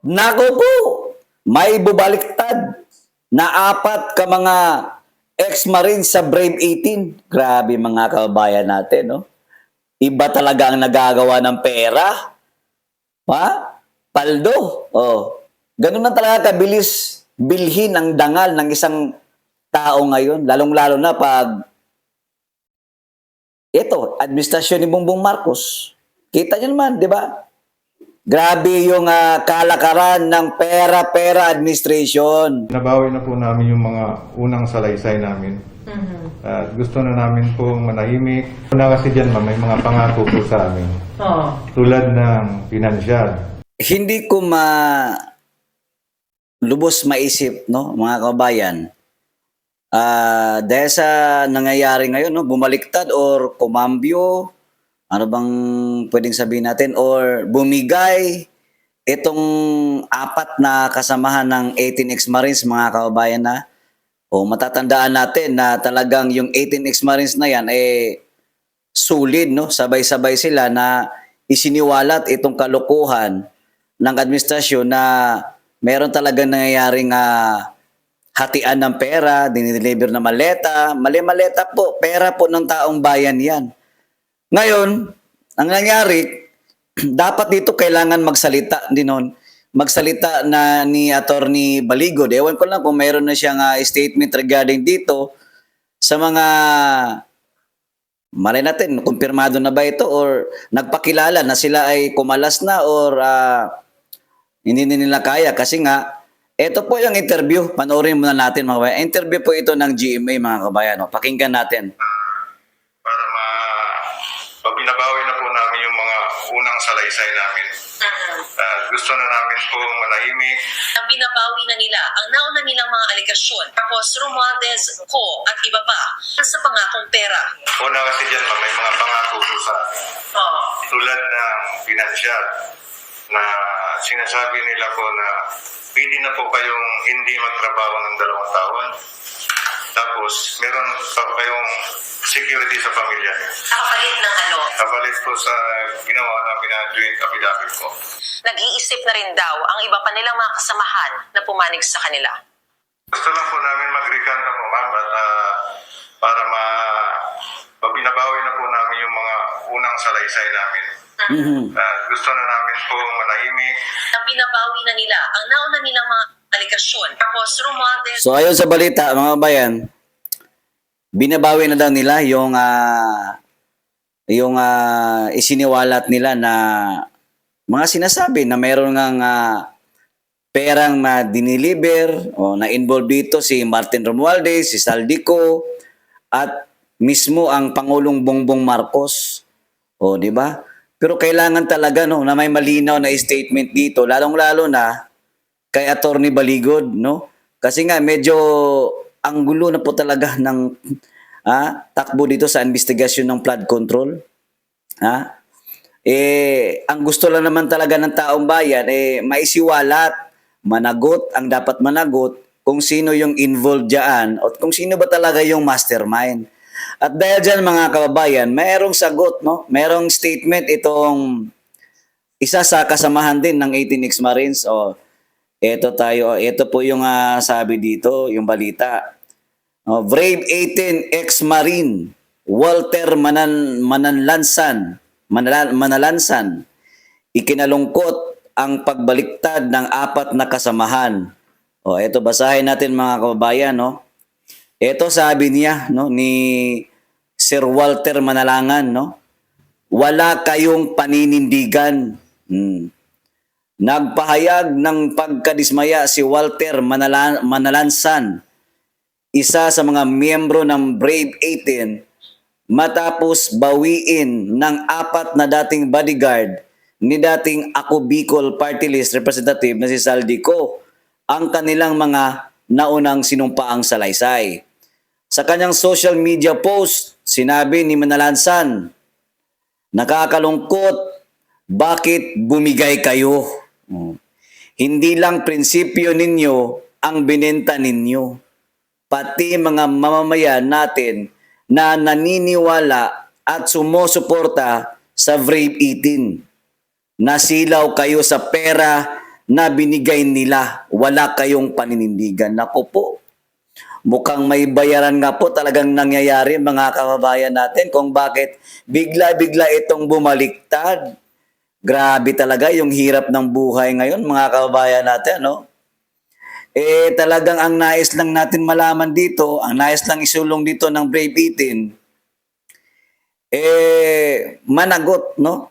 Nako po, may bubaliktad na apat ka mga ex-marine sa Brave 18. Grabe mga kabayan natin, no? Iba talaga ang nagagawa ng pera. Ha? Paldo. Oh. Ganun na talaga kabilis bilhin ang dangal ng isang tao ngayon. Lalong-lalo na pag ito, administrasyon ni Bongbong Marcos. Kita nyo naman, di ba? Grabe yung kalakaran ng pera-pera administration. Nabawi na po namin yung mga unang salaysay namin. At gusto na namin pong manahimik. Una kasi dyan, ma'am, may mga pangako po sa amin. Tulad ng pinansyal. Hindi ko lubos maisip, no, mga kabayan. Dahil sa nangyayari ngayon, no, bumaliktad or kumambyo, ano bang pwedeng sabihin natin, or bumigay itong apat na kasamahan ng 18 ex-marines, mga kababayan, na matatandaan natin na talagang yung 18 ex-marines na yan sulit, no? Sabay-sabay sila na isiniwalat itong kalukuhan ng administrasyon na meron talagang nangyayaring hatian ng pera, dinideliver na maleta, mali-maleta po, pera po ng taong bayan yan. Ngayon, ang nangyari, dapat dito kailangan magsalita din nun. Magsalita na ni Attorney Baligod. Ewan ko lang kung mayroon na siyang statement regarding dito sa mga, malay natin, kumpirmado na ba ito or nagpakilala na sila ay kumalas na or hindi nila kaya. Kasi nga, ito po yung interview. Panoorin muna natin mga kabayan. Interview po ito ng GMA mga kabayan. Pakinggan natin. Binabawi na po namin yung mga unang salaysay namin. Gusto na namin po manahimik. Binabawi na nila ang nauna nilang mga aligasyon. Tapos Romualdez, Ko at iba pa sa pangakong pera. Una kasi dyan, ma'am, may mga pangako po sa amin. Tulad ng pinansyal na sinasabi nila po na pwede na po kayong hindi magtrabaho ng 2 taon. Tapos meron pa kayong security sa pamilya niyo. Kapalit ng ano? Kapalit po sa ginawa namin na joint affidavit po. Nag-iisip na rin daw ang iba pa nilang mga kasamahan na pumanig sa kanila. Gusto lang po namin mag-recant na po, ma'am, at para binabawi na po namin yung mga unang salaysay namin. Gusto na namin po manahimik. Binabawi na nila ang nauna nilang mga aligasyon. Tapos Romualdez. So ayon sa balita, mga bayan, binabawi na daw nila yung isiniwalat nila na mga sinasabi na mayroon ngang perang na diniliber o na-involve dito si Martin Romualdez, si Saldico, at mismo ang Pangulong Bongbong Marcos. O, di ba? Pero kailangan talaga no, na may malinaw na statement dito, lalong-lalo na kay Attorney Baligod, no? Kasi nga medyo ang gulo na po talaga ng takbo dito sa investigasyon ng flood control. Ang gusto lang naman talaga ng taong bayan maisiwalat, managot ang dapat managot kung sino yung involved diyan at kung sino ba talaga yung mastermind. At dahil dyan mga kababayan, mayroong sagot, no? Mayroong statement itong isa sa kasamahan din ng 18 ex-marines. Ito po yung sabi dito, yung balita. Brave 18 ex-marine Walter Manalansan, ikinalungkot ang pagbaliktad ng 4 na kasamahan. Ito basahin natin mga kababayan, no? Ito sabi niya, no, ni Sir Walter Manalangan, no? Wala kayong paninindigan. Nagpahayag ng pagkadismaya si Walter Manalansan, isa sa mga miyembro ng Brave 18, matapos bawiin ng 4 na dating bodyguard ni dating Ako Bicol Party List Representative na si Saldico ang kanilang mga naunang sinumpaang salaysay. Sa kanyang social media post, sinabi ni Manalansan, "Nakakalungkot, bakit bumigay kayo? Hindi lang prinsipyo ninyo ang binenta ninyo, pati mga mamamayan natin na naniniwala at sumusuporta sa Brave 18. Nasilaw kayo sa pera na binigay nila. Wala kayong paninindigan. Naku po, mukhang may bayaran nga po talagang nangyayari mga kababayan natin kung bakit bigla-bigla itong bumaliktad. Grabe talaga yung hirap ng buhay ngayon mga kababayan natin, no? Talagang ang nais lang natin malaman dito, ang nais lang isulong dito ng Brave 18, managot, no?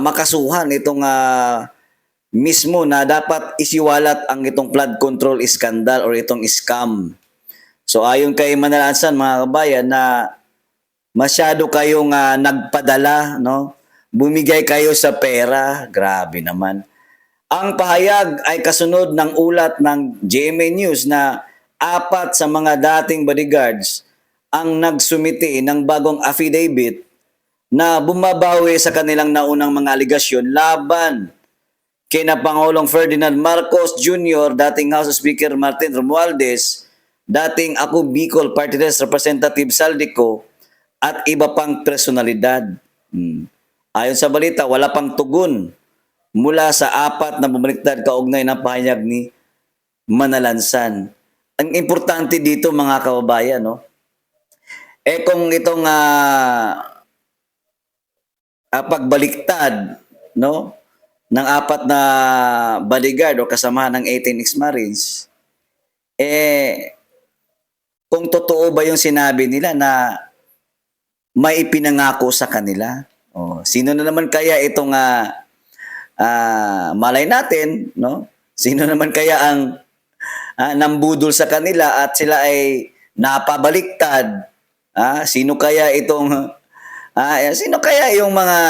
Makasuhan itong mismo na dapat isiwalat ang itong flood control scandal or itong scam. So ayon kay Manalansan mga kabayan na masyado kayong nagpadala, no? Bumigay kayo sa pera, grabe naman. Ang pahayag ay kasunod ng ulat ng GMA News na 4 sa mga dating bodyguards ang nagsumiti ng bagong affidavit na bumabawi sa kanilang naunang mga aligasyon laban kina Pangulong Ferdinand Marcos Jr., dating House Speaker Martin Romualdez, dating Ako Bicol Party List Representative Saldico, at iba pang personalidad. Ayon sa balita, wala pang tugon mula sa 4 na bumaliktad kaugnay ng pahayag ni Manalansan. Ang importante dito mga kababayan, no? Kung itong pagbaliktad, no, ng 4 na bodyguard o kasamahan ng 18 ex-Marines, kung totoo ba yung sinabi nila na may ipinangako sa kanila, sino na naman kaya itong malay natin, no? Sino naman kaya ang nambudol sa kanila at sila ay napabaliktad? Sino kaya itong sino kaya yung mga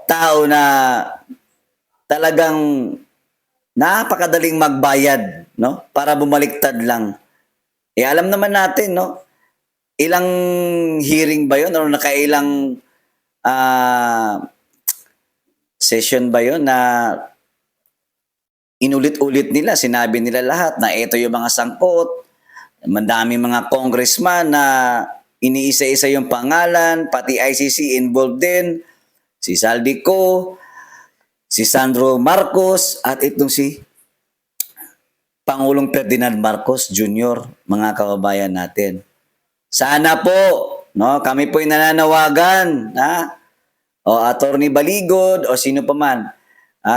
tao na talagang napakadaling magbayad, no? Para bumaliktad lang. Alam naman natin, no? Ilang hearing ba 'yon o nakailang session ba 'yon na inulit-ulit nila, sinabi nila lahat na ito yung mga sangkot, mandami mga congressman na iniisa-isa yung pangalan, pati ICC involved din, si Saldico, si Sandro Marcos, at itong si Pangulong Ferdinand Marcos Jr., mga kababayan natin. Sana po, no, kami po'y nananawagan, o Attorney Baligod o sino pa man,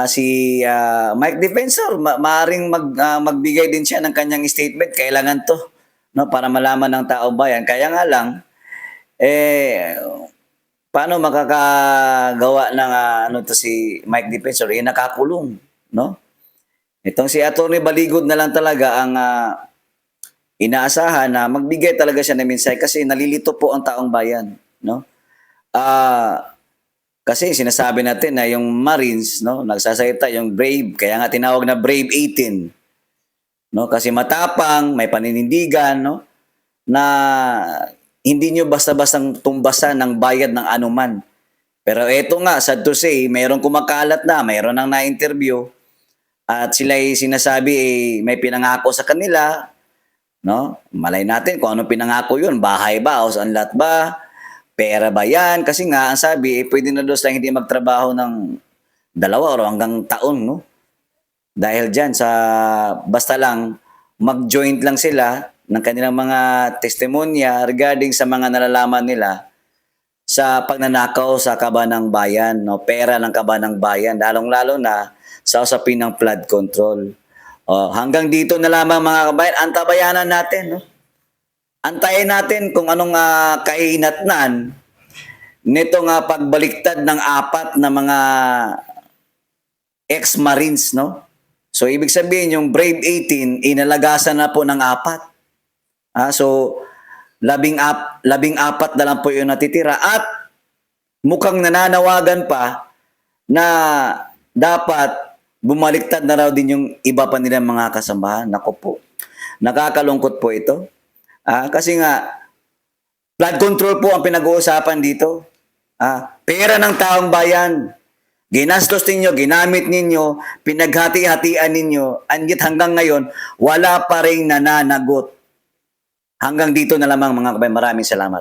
si Mike Defensor, maaring magbigay din siya ng kanyang statement, kailangan to, no, para malaman ng taong bayan. Kaya nga lang, paano makakagawa ng si Mike Defensor? Nakakulong, no? Itong si Attorney Baligod na lang talaga ang inaasahan na magbigay talaga siya ng mensahe kasi nalilito po ang taong bayan, no? Kasi sinasabi natin na yung Marines, no, nagsasalita yung Brave, kaya nga tinawag na Brave 18. No, kasi matapang, may paninindigan, no, na hindi nyo basta-bastang tumbasan ng bayad ng anuman. Pero eto nga, sad to say, mayroong kumakalat na, mayroon nang na-interview, at sila'y sinasabi may pinangako sa kanila, no? Malay natin kung ano pinangako yun, bahay ba, o saan lahat ba, pera ba yan? Kasi nga, ang sabi, pwede na doon sila hindi magtrabaho ng 2 o hanggang taon, no? Dahil dyan, basta lang, mag-joint lang sila ng kanilang mga testimonya regarding sa mga nalalaman nila sa pagnanakaw sa kabanang bayan, no? Pera ng kabanang bayan, lalong-lalo na sa usapin ng flood control. Hanggang dito na lamang mga kabayan, antabayanan natin, no? Antayin natin kung anong kahinatnan nitong pagbaliktad ng 4 na mga ex-Marines, no? So, ibig sabihin, yung Brave 18, inalagasan na po ng 4. So, 14 na lang po yung natitira. At mukhang nananawagan pa na dapat bumaliktad na raw din yung iba pa nilang mga kasamahan. Naku po, nakakalungkot po ito. Kasi nga, flood control po ang pinag-uusapan dito. Pera ng taong bayan. Ginastos ninyo, ginamit ninyo, pinaghati-hatian ninyo, and yet hanggang ngayon, wala pa rin nananagot. Hanggang dito na lamang mga kabayan. Maraming salamat.